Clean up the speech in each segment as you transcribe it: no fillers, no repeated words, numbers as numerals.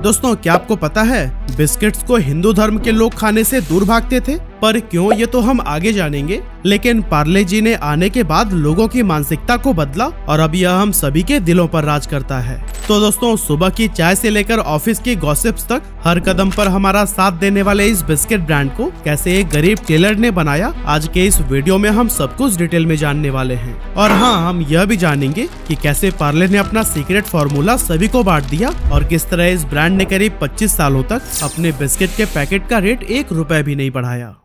दोस्तों, क्या आपको पता है बिस्किट्स को हिंदू धर्म के लोग खाने से दूर भागते थे? पर क्यों, ये तो हम आगे जानेंगे। लेकिन पार्ले जी ने आने के बाद लोगों की मानसिकता को बदला और अब यह हम सभी के दिलों पर राज करता है। तो दोस्तों, सुबह की चाय से लेकर ऑफिस की गॉसिप्स तक हर कदम पर हमारा साथ देने वाले इस बिस्किट ब्रांड को कैसे एक गरीब टेलर ने बनाया, आज के इस वीडियो में हम सब कुछ डिटेल में जानने वाले हैं। और हाँ, हम यह भी जानेंगे कि कैसे पार्ले ने अपना सीक्रेट फॉर्मूला सभी को बांट दिया और किस तरह इस ब्रांड ने करीब 25 सालों तक अपने बिस्किट के पैकेट का रेट 1 रुपए भी नहीं बढ़ाया।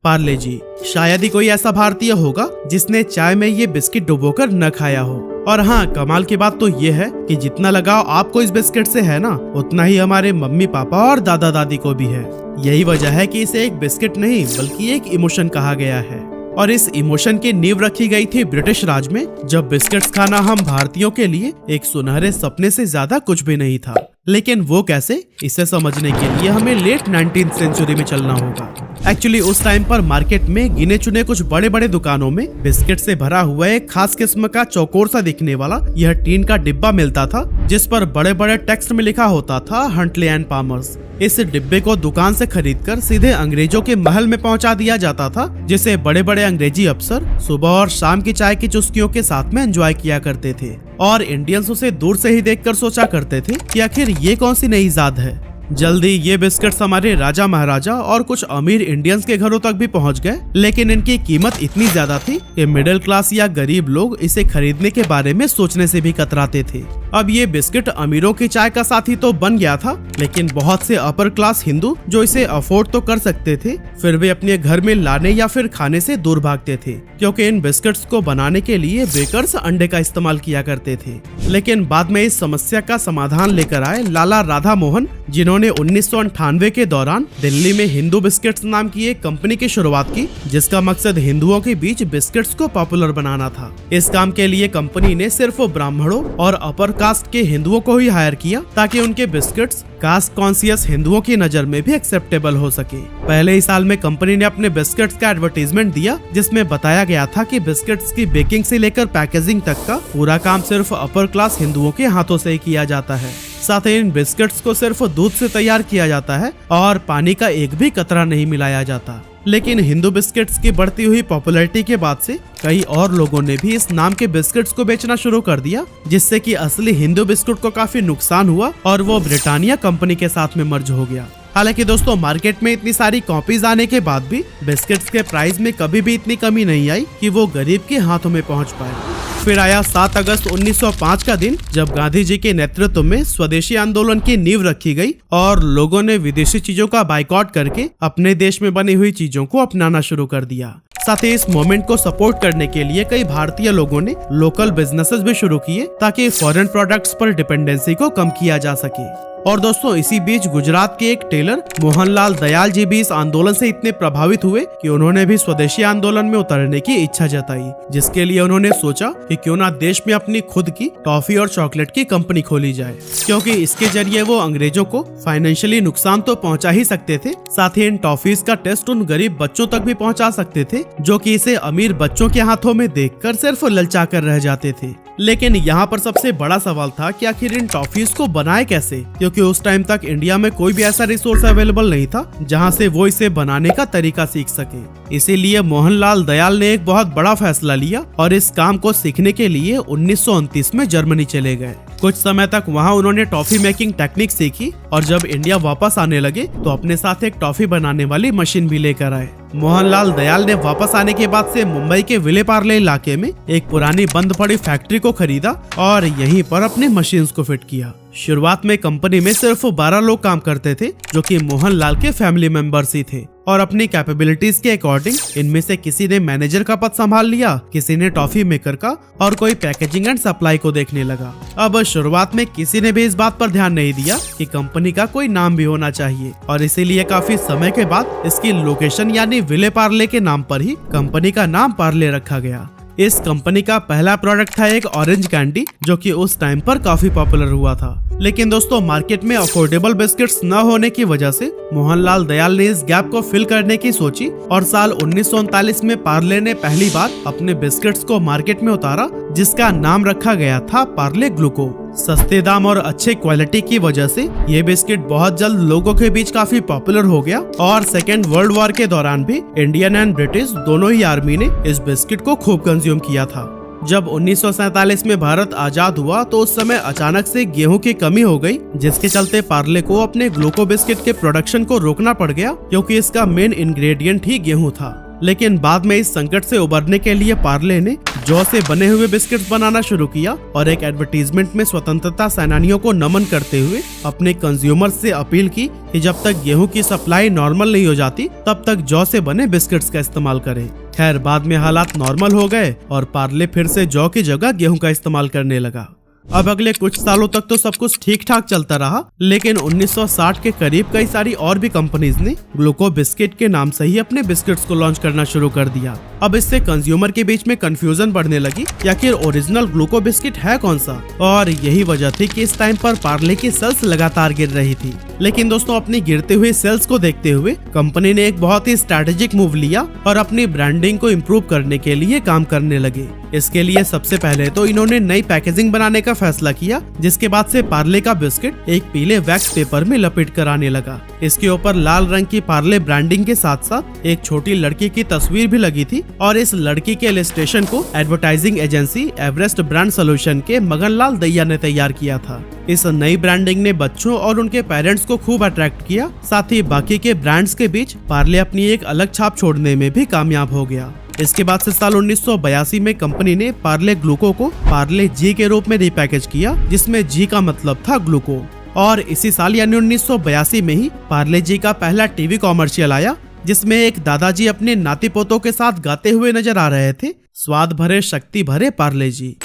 पार्ले जी, शायद ही कोई ऐसा भारतीय होगा जिसने चाय में ये बिस्किट डुबोकर न खाया हो। और हाँ, कमाल की बात तो ये है कि जितना लगाव आपको इस बिस्किट से है ना, उतना ही हमारे मम्मी पापा और दादा दादी को भी है। यही वजह है कि इसे एक बिस्किट नहीं बल्कि एक इमोशन कहा गया है। और इस इमोशन की नींव रखी गई थी ब्रिटिश राज में, जब बिस्किट्स खाना हम भारतीयों के लिए एक सुनहरे सपने से ज्यादा कुछ भी नहीं था। लेकिन वो कैसे, इसे समझने के लिए हमें लेट 19th सेंचुरी में चलना होगा। एक्चुअली उस टाइम पर मार्केट में गिने चुने कुछ बड़े बड़े दुकानों में बिस्किट से भरा हुआ एक खास किस्म का चौकोर सा दिखने वाला यह टीन का डिब्बा मिलता था, जिस पर बड़े बड़े टेक्स्ट में लिखा होता था हंटले एंड पामर्स। इस डिब्बे को दुकान से खरीदकर सीधे अंग्रेजों के महल में पहुंचा दिया जाता था, जिसे बड़े बड़े अंग्रेजी अफसर सुबह और शाम की चाय की चुस्कियों के साथ में एंजॉय किया करते थे। और इंडियंस उसे दूर से ही देखकर सोचा करते थे कि आखिर ये कौन सी नई इजाद है। जल्दी ये बिस्किट्स हमारे राजा महाराजा और कुछ अमीर इंडियंस के घरों तक भी पहुंच गए, लेकिन इनकी कीमत इतनी ज्यादा थी कि मिडिल क्लास या गरीब लोग इसे खरीदने के बारे में सोचने से भी कतराते थे। अब ये बिस्किट अमीरों की चाय का साथी तो बन गया था, लेकिन बहुत से अपर क्लास हिंदू जो इसे अफोर्ड तो कर सकते थे, फिर वे अपने घर में लाने या फिर खाने से दूर भागते थे, क्योंकि इन बिस्किट्स को बनाने के लिए बेकर्स अंडे का इस्तेमाल किया करते थे। लेकिन बाद में इस समस्या का समाधान लेकर आए लाला राधा मोहन, जिन्होंने 1998 के दौरान दिल्ली में हिंदू बिस्किट्स नाम की एक कंपनी की शुरुआत की, जिसका मकसद हिंदुओं के बीच बिस्किट्स को पॉपुलर बनाना था। इस काम के लिए कंपनी ने सिर्फ ब्राह्मणों और अपर कास्ट के हिंदुओं को ही हायर किया, ताकि उनके बिस्किट्स कास्ट कॉन्शियस हिंदुओं की नजर में भी एक्सेप्टेबल हो सके। पहले ही साल में कंपनी ने अपने बिस्किट्स का एडवर्टीजमेंट दिया, जिसमें बताया गया था कि बिस्किट्स की बेकिंग से लेकर पैकेजिंग तक का पूरा काम सिर्फ अपर क्लास हिंदुओं के हाथों से ही किया जाता है। साथ ही इन बिस्किट्स को सिर्फ दूध से तैयार किया जाता है और पानी का एक भी कतरा नहीं मिलाया जाता। लेकिन हिंदू बिस्किट्स की बढ़ती हुई पॉपुलैरिटी के बाद से कई और लोगों ने भी इस नाम के बिस्किट्स को बेचना शुरू कर दिया, जिससे कि असली हिंदू बिस्कुट को काफी नुकसान हुआ और वो ब्रिटानिया कंपनी के साथ में मर्ज हो गया। हालांकि दोस्तों, मार्केट में इतनी सारी कॉपीज आने के बाद भी बिस्किट्स के प्राइस में कभी भी इतनी कमी नहीं आई कि वो गरीब के हाथों में पहुंच पाए। फिर आया 7 अगस्त 1905 का दिन, जब गांधी जी के नेतृत्व में स्वदेशी आंदोलन की नींव रखी गई और लोगों ने विदेशी चीजों का बाइकआउट करके अपने देश में बनी हुई चीजों को अपनाना शुरू कर दिया। साथ ही इस मूवमेंट को सपोर्ट करने के लिए कई भारतीय लोगों ने लोकल बिजनेसेस भी शुरू किए, ताकि फॉरेन प्रोडक्ट्स पर डिपेंडेंसी को कम किया जा सके। और दोस्तों, इसी बीच गुजरात के एक टेलर मोहनलाल दयाल जी भी इस आंदोलन से इतने प्रभावित हुए कि उन्होंने भी स्वदेशी आंदोलन में उतरने की इच्छा जताई, जिसके लिए उन्होंने सोचा कि क्यों ना देश में अपनी खुद की टॉफी और चॉकलेट की कंपनी खोली जाए, क्योंकि इसके जरिए वो अंग्रेजों को फाइनेंशियली नुकसान तो पहुंचा ही सकते थे, साथ ही इन टॉफीज का टेस्ट उन गरीब बच्चों तक भी पहुंचा सकते थे, जो कि इसे अमीर बच्चों के हाथों में देखकर सिर्फ ललचा कर रह जाते थे। लेकिन यहाँ पर सबसे बड़ा सवाल था कि आखिर इन टॉफीज को बनाए कैसे, क्योंकि उस टाइम तक इंडिया में कोई भी ऐसा रिसोर्स अवेलेबल नहीं था जहाँ से वो इसे बनाने का तरीका सीख सके। इसीलिए मोहनलाल दयाल ने एक बहुत बड़ा फैसला लिया और इस काम को सीखने के लिए 1929 में जर्मनी चले गए। कुछ समय तक वहाँ उन्होंने टॉफी मेकिंग टेक्निक सीखी और जब इंडिया वापस आने लगे तो अपने साथ एक टॉफी बनाने वाली मशीन भी लेकर आए। मोहनलाल दयाल ने वापस आने के बाद से मुंबई के विले पार्ले इलाके में एक पुरानी बंद पड़ी फैक्ट्री को खरीदा और यहीं पर अपने मशीन्स को फिट किया। शुरुआत में कंपनी में सिर्फ 12 लोग काम करते थे, जो कि मोहनलाल के फैमिली मेंबर्स ही थे, और अपनी कैपेबिलिटीज के अकॉर्डिंग इनमें से किसी ने मैनेजर का पद संभाल लिया, किसी ने टॉफी मेकर का और कोई पैकेजिंग एंड सप्लाई को देखने लगा। अब शुरुआत में किसी ने भी इस बात पर ध्यान नहीं दिया कि कंपनी का कोई नाम भी होना चाहिए, और इसीलिए काफी समय के बाद इसकी लोकेशन यानी विले पार्ले के नाम पर ही कंपनी का नाम पार्ले रखा गया। इस कंपनी का पहला प्रोडक्ट था एक ऑरेंज कैंडी, जो कि उस टाइम पर काफी पॉपुलर हुआ था। लेकिन दोस्तों, मार्केट में अफोर्डेबल बिस्किट्स न होने की वजह से मोहनलाल दयाल ने इस गैप को फिल करने की सोची और साल 1939 में पार्ले ने पहली बार अपने बिस्किट्स को मार्केट में उतारा, जिसका नाम रखा गया था पार्ले ग्लूको। सस्ते दाम और अच्छे क्वालिटी की वजह से ये बिस्किट बहुत जल्द लोगों के बीच काफी पॉपुलर हो गया और सेकेंड वर्ल्ड वॉर के दौरान भी इंडियन एंड ब्रिटिश दोनों ही आर्मी ने इस बिस्किट को खूब कंज्यूम किया था। जब 1947 में भारत आजाद हुआ तो उस समय अचानक से गेहूं की कमी हो गई, जिसके चलते पार्ले को अपने ग्लूको बिस्किट के प्रोडक्शन को रोकना पड़ गया क्योंकि इसका मेन इंग्रेडिएंट ही गेहूं था। लेकिन बाद में इस संकट से उबरने के लिए पार्ले ने जौ से बने हुए बिस्किट्स बनाना शुरू किया और एक एडवर्टीजमेंट में स्वतंत्रता सेनानियों को नमन करते हुए अपने कंज्यूमर्स से अपील की कि जब तक गेहूं की सप्लाई नॉर्मल नहीं हो जाती तब तक जौ से बने बिस्किट्स का इस्तेमाल करें। खैर बाद में हालात नॉर्मल हो गए और पार्ले फिर से जौ की जगह गेहूं का इस्तेमाल करने लगा। अब अगले कुछ सालों तक तो सब कुछ ठीक ठाक चलता रहा, लेकिन 1960 के करीब कई सारी और भी कंपनीज ने ग्लूको बिस्किट के नाम से ही अपने बिस्किट्स को लॉन्च करना शुरू कर दिया। अब इससे कंज्यूमर के बीच में कंफ्यूजन बढ़ने लगी कि आखिर ओरिजिनल ग्लूको बिस्किट है कौन सा, और यही वजह थी कि इस टाइम पर पार्ले की सेल्स लगातार गिर रही थी। लेकिन दोस्तों अपनी गिरते हुए सेल्स को देखते हुए कंपनी ने एक बहुत ही स्ट्रैटेजिक मूव लिया और अपनी ब्रांडिंग को इम्प्रूव करने के लिए काम करने लगे। इसके लिए सबसे पहले तो इन्होंने नई पैकेजिंग बनाने का फैसला किया, जिसके बाद से पार्ले का बिस्किट एक पीले वैक्स पेपर में लपेट कर आने लगा। इसके ऊपर लाल रंग की पार्ले ब्रांडिंग के साथ साथ एक छोटी लड़की की तस्वीर भी लगी थी और इस लड़की के इलस्ट्रेशन को advertising agency Everest brand solution के मगन लाल दैया ने तैयार किया था। इस नई ब्रांडिंग ने बच्चों और उनके पेरेंट्स को खूब अट्रैक्ट किया, साथ ही बाकी के ब्रांड्स के बीच पार्ले अपनी एक अलग छाप छोड़ने में भी कामयाब हो गया। इसके बाद से साल 1982 में कंपनी ने पार्ले ग्लूको को पार्ले जी के रूप में रिपैकेज किया, जिसमें जी का मतलब था ग्लूको। और इसी साल यानी 1982 में ही पार्ले जी का पहला टीवी कॉमर्शियल आया, जिसमें एक दादाजी अपने नाती पोतों के साथ गाते हुए नजर आ रहे थे, स्वाद भरे शक्ति भरे पार्ले जी।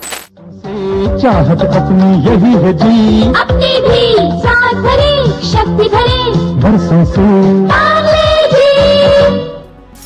चाहत अपनी यही है जी, अपनी भी स्वाद भरे शक्ति भरे बरसों से पार्ले जी।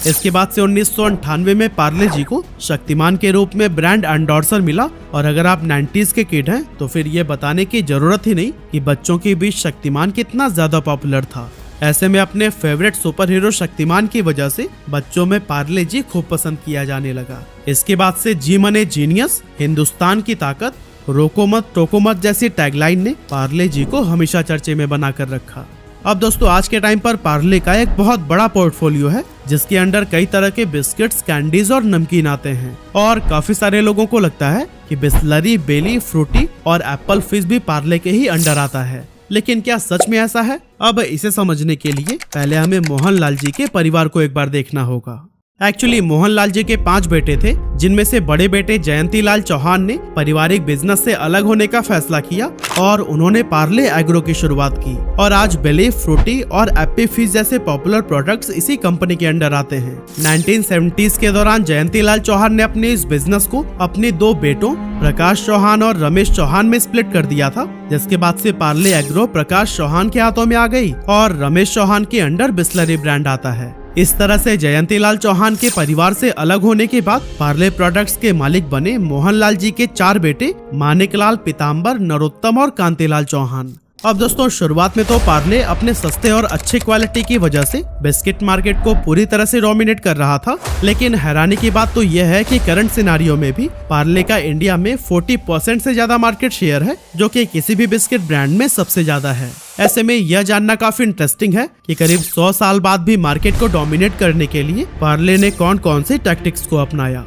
इसके बाद से 1998 में पार्ले जी को शक्तिमान के रूप में ब्रांड एंडोर्सर मिला, और अगर आप 90s के किड हैं तो फिर ये बताने की जरूरत ही नहीं कि बच्चों के बीच शक्तिमान कितना ज्यादा पॉपुलर था। ऐसे में अपने फेवरेट सुपर हीरो शक्तिमान की वजह से बच्चों में पार्ले जी खूब पसंद किया जाने लगा। इसके बाद से जी मने जीनियस, हिंदुस्तान की ताकत, रोको मत टोको मत जैसी टैगलाइन ने पार्ले जी को हमेशा चर्चे में बना कर रखा। अब दोस्तों आज के टाइम पर पार्ले का एक बहुत बड़ा पोर्टफोलियो है, जिसके अंडर कई तरह के बिस्किट्स, कैंडीज और नमकीन आते हैं, और काफी सारे लोगों को लगता है कि बिस्लरी, बेली, फ्रूटी और एप्पल फिज भी पार्ले के ही अंडर आता है। लेकिन क्या सच में ऐसा है? अब इसे समझने के लिए पहले हमें मोहनलाल जी के परिवार को एक बार देखना होगा। एक्चुअली मोहनलाल जी के 5 बेटे थे, जिनमें से बड़े बेटे जयंती लाल चौहान ने पारिवारिक बिजनेस से अलग होने का फैसला किया और उन्होंने पार्ले एग्रो की शुरुआत की, और आज बेली, फ्रूटी और एप्पी फिज जैसे पॉपुलर प्रोडक्ट्स इसी कंपनी के अंडर आते हैं। 1970s के दौरान जयंती लाल चौहान ने अपने इस बिजनेस को अपने 2 बेटों प्रकाश चौहान और रमेश चौहान में स्प्लिट कर दिया था, जिसके बाद से पार्ले एग्रो प्रकाश चौहान के हाथों में आ गई और रमेश चौहान के अंडर बिस्लरी ब्रांड आता है। इस तरह से जयंती लाल चौहान के परिवार से अलग होने के बाद पार्ले प्रोडक्ट्स के मालिक बने मोहनलाल जी के 4 बेटे मानिकलाल, पीताम्बर, नरोत्तम और कांतिलाल चौहान। अब दोस्तों शुरुआत में तो पार्ले अपने सस्ते और अच्छे क्वालिटी की वजह से बिस्किट मार्केट को पूरी तरह से डोमिनेट कर रहा था, लेकिन हैरानी की बात तो यह है कि करंट सिनारियो में भी पार्ले का इंडिया में 40% से ज्यादा मार्केट शेयर है, जो कि किसी भी बिस्किट ब्रांड में सबसे ज्यादा है। ऐसे में यह जानना काफी इंटरेस्टिंग है कि करीब 100 साल बाद भी मार्केट को डोमिनेट करने के लिए पार्ले ने कौन कौन से टैक्टिक्स को अपनाया।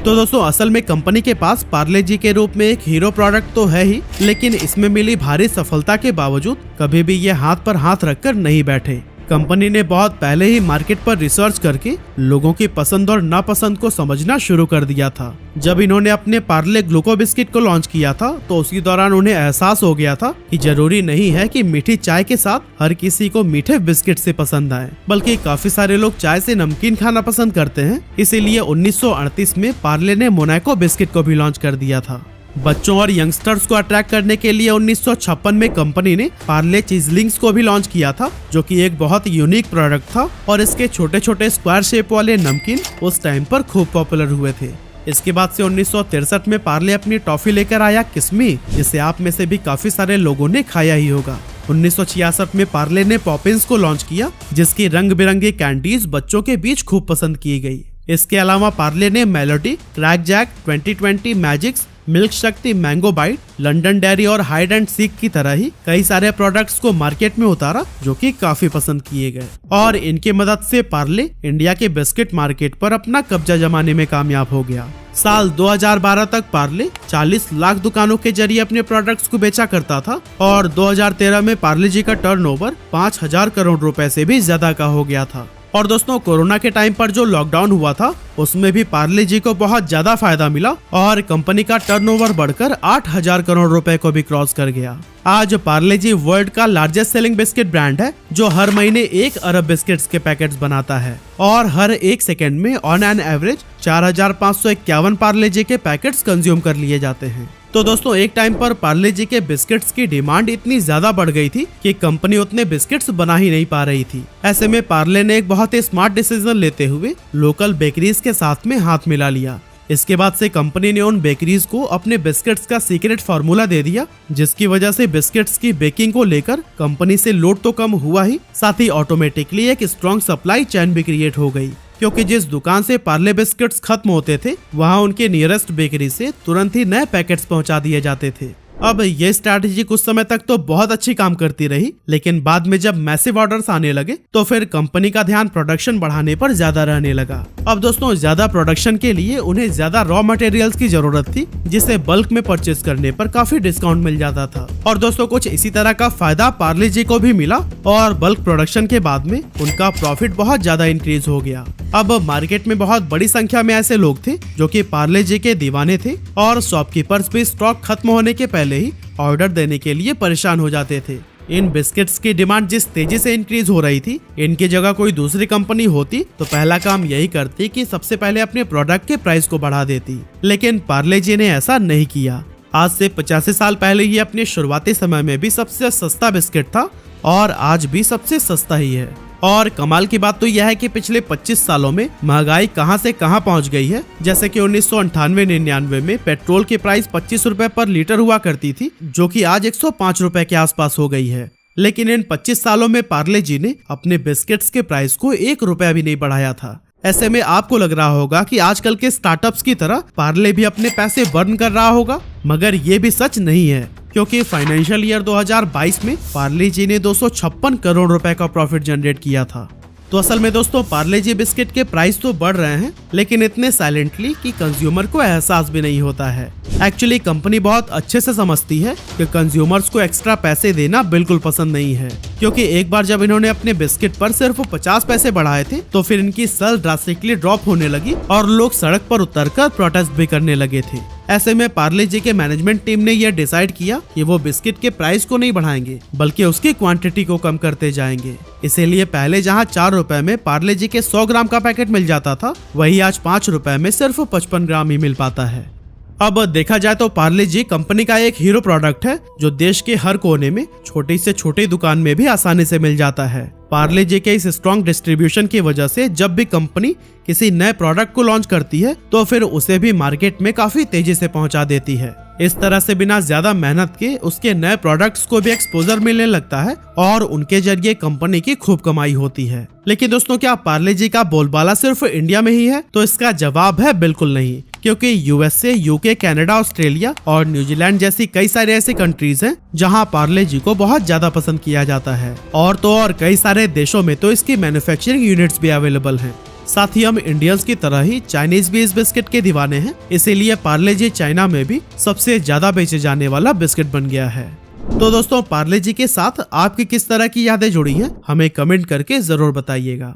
तो दोस्तों असल में कंपनी के पास पार्ले जी के रूप में एक हीरो प्रोडक्ट तो है ही, लेकिन इसमें मिली भारी सफलता के बावजूद कभी भी ये हाथ पर हाथ रखकर नहीं बैठे। कंपनी ने बहुत पहले ही मार्केट पर रिसर्च करके लोगों की पसंद और नापसंद को समझना शुरू कर दिया था। जब इन्होंने अपने पार्ले ग्लूको बिस्किट को लॉन्च किया था तो उसी दौरान उन्हें एहसास हो गया था कि जरूरी नहीं है कि मीठी चाय के साथ हर किसी को मीठे बिस्किट से पसंद आए, बल्कि काफी सारे लोग चाय से नमकीन खाना पसंद करते हैं। इसीलिए 1938 में पार्ले ने मोनाको बिस्किट को भी लॉन्च कर दिया था। बच्चों और यंगस्टर्स को अट्रैक्ट करने के लिए 1956 में कंपनी ने पार्ले चीजलिंग्स को भी लॉन्च किया था, जो कि एक बहुत यूनिक प्रोडक्ट था, और इसके छोटे छोटे स्क्वायर शेप वाले नमकीन उस टाइम पर खूब पॉपुलर हुए थे। इसके बाद से 1963 में पार्ले अपनी टॉफी लेकर आया किस्मी, जिसे आप में से भी काफी सारे लोगों ने खाया ही होगा। 1966 में पार्ले ने पॉपिंस को लॉन्च किया, जिसकी रंग बिरंगी कैंडीज बच्चों के बीच खूब पसंद की गई। इसके अलावा पार्ले ने Melody, Krackjack, 2020, Magix Milk Shakti, Mango Bite, London Dairy और हाइड एंड सीक की तरह ही कई सारे प्रोडक्ट्स को मार्केट में उतारा जो कि काफी पसंद किए गए और इनकी मदद से पार्ले इंडिया के बिस्किट मार्केट पर अपना कब्जा जमाने में कामयाब हो गया। साल 2012 तक पार्ले 40 लाख दुकानों के जरिए अपने प्रोडक्ट्स को बेचा करता था और 2013 में पार्ले जी का टर्नओवर 5000 करोड़ रुपए से भी ज्यादा का हो गया था। और दोस्तों, कोरोना के टाइम पर जो लॉकडाउन हुआ था उसमें भी पार्ले जी को बहुत ज्यादा फायदा मिला और कंपनी का टर्नओवर बढ़कर 8000 करोड़ रुपए को भी क्रॉस कर गया। आज पार्ले जी वर्ल्ड का लार्जेस्ट सेलिंग बिस्किट ब्रांड है जो हर महीने 1 अरब बिस्किट्स के पैकेट्स बनाता है और हर 1 सेकेंड में ऑन एन एवरेज 4551 पार्ले जी के पैकेट्स कंज्यूम कर लिए जाते हैं। तो दोस्तों, एक टाइम पर पार्ले जी के बिस्किट्स की डिमांड इतनी ज्यादा बढ़ गई थी कि कंपनी उतने बिस्किट्स बना ही नहीं पा रही थी। ऐसे में पार्ले ने एक बहुत ही स्मार्ट डिसीजन लेते हुए लोकल बेकरीज के साथ में हाथ मिला लिया। इसके बाद से कंपनी ने उन बेकरीज को अपने बिस्किट्स का सीक्रेट फार्मूला दे दिया, जिसकी वजह से बिस्किट्स की बेकिंग को लेकर कंपनी से लोड तो कम हुआ ही, साथ ही ऑटोमेटिकली एक स्ट्रॉन्ग सप्लाई चेन भी क्रिएट हो गई, क्योंकि जिस दुकान से पार्ले बिस्किट्स खत्म होते थे वहां उनके नियरेस्ट बेकरी से तुरंत ही नए पैकेट्स पहुंचा दिए जाते थे। अब ये स्ट्रैटेजी कुछ समय तक तो बहुत अच्छी काम करती रही, लेकिन बाद में जब मैसिव ऑर्डर्स आने लगे तो फिर कंपनी का ध्यान प्रोडक्शन बढ़ाने पर ज्यादा रहने लगा। अब दोस्तों, ज्यादा प्रोडक्शन के लिए उन्हें ज्यादा रॉ मटेरियल्स की जरूरत थी, जिसे बल्क में परचेज करने पर काफी डिस्काउंट मिल जाता था। और दोस्तों, कुछ इसी तरह का फायदा पार्ले जी को भी मिला और बल्क प्रोडक्शन के बाद में उनका प्रॉफिट बहुत ज्यादा इंक्रीज हो गया। अब मार्केट में बहुत बड़ी संख्या में ऐसे लोग थे जो कि पार्ले जी के दीवाने थे और शॉपकीपर्स भी स्टॉक खत्म होने के पहले ही ऑर्डर देने के लिए परेशान हो जाते थे। इन बिस्किट्स की डिमांड जिस तेजी से इंक्रीज हो रही थी, इनकी जगह कोई दूसरी कंपनी होती तो पहला काम यही करती कि सबसे पहले अपने प्रोडक्ट के प्राइस को बढ़ा देती, लेकिन पार्ले जी ने ऐसा नहीं किया। आज से 85 साल पहले ही अपने शुरुआती समय में भी सबसे सस्ता बिस्किट था और आज भी सबसे सस्ता ही है। और कमाल की बात तो यह है कि पिछले 25 सालों में महंगाई कहां से कहां पहुंच गई है। जैसे कि 1998-99 में पेट्रोल की प्राइस 25 रुपए पर लीटर हुआ करती थी, जो कि आज 105 रुपए के आसपास हो गई है। लेकिन इन 25 सालों में पार्ले जी ने अपने बिस्किट्स के प्राइस को 1 रुपया भी नहीं बढ़ाया था। ऐसे में आपको लग रहा होगा कि आजकल के स्टार्टअप्स की तरह पार्ले भी अपने पैसे बर्न कर रहा होगा, मगर ये भी सच नहीं है, क्योंकि फाइनेंशियल ईयर 2022 में पार्ले जी ने 256 करोड़ रुपए का प्रॉफिट जनरेट किया था। तो असल में दोस्तों, पार्ले जी बिस्किट के प्राइस तो बढ़ रहे हैं, लेकिन इतने साइलेंटली कि कंज्यूमर को एहसास भी नहीं होता है। एक्चुअली कंपनी बहुत अच्छे से समझती है कि कंज्यूमर्स को एक्स्ट्रा पैसे देना बिल्कुल पसंद नहीं है, क्योंकि एक बार जब इन्होंने अपने बिस्किट पर सिर्फ 50 पैसे बढ़ाए थे तो फिर इनकी सेल ड्रास्टिकली ड्रॉप होने लगी और लोग सड़क पर उतरकर प्रोटेस्ट भी करने लगे थे। ऐसे में पार्ले जी के मैनेजमेंट टीम ने यह डिसाइड किया कि वो बिस्किट के प्राइस को नहीं बढ़ाएंगे, बल्कि उसकी क्वांटिटी को कम करते जाएंगे। इसीलिए पहले जहां 4 रुपए में पार्ले जी के 100 ग्राम का पैकेट मिल जाता था, वही आज 5 रुपए में सिर्फ 55 ग्राम ही मिल पाता है। अब देखा जाए तो पार्ले जी कंपनी का एक हीरो प्रोडक्ट है जो देश के हर कोने में छोटी से छोटी दुकान में भी आसानी से मिल जाता है। पार्ले जी के इस स्ट्रॉन्ग डिस्ट्रीब्यूशन की वजह से जब भी कंपनी किसी नए प्रोडक्ट को लॉन्च करती है तो फिर उसे भी मार्केट में काफी तेजी से पहुंचा देती है। इस तरह से बिना ज्यादा मेहनत के उसके नए प्रोडक्ट्स को भी एक्सपोजर मिलने लगता है और उनके जरिए कंपनी की खूब कमाई होती है। लेकिन दोस्तों, क्या पार्ले जी का बोलबाला सिर्फ इंडिया में ही है? तो इसका जवाब है बिल्कुल नहीं, क्योंकि यूएसए, यूके, कनाडा, ऑस्ट्रेलिया और न्यूजीलैंड जैसी कई सारे ऐसी कंट्रीज हैं जहां पार्ले जी को बहुत ज्यादा पसंद किया जाता है। और तो और कई सारे देशों में तो इसकी मैन्युफैक्चरिंग यूनिट्स भी अवेलेबल हैं। साथ ही हम इंडियंस की तरह ही चाइनीज भी इस बिस्किट के दीवाने हैं, इसीलिए पार्ले जी चाइना में भी सबसे ज्यादा बेचे जाने वाला बिस्किट बन गया है। तो दोस्तों, पार्ले जी के साथ आपकी किस तरह की यादें जुड़ी हैं, हमें कमेंट करके जरूर बताइएगा।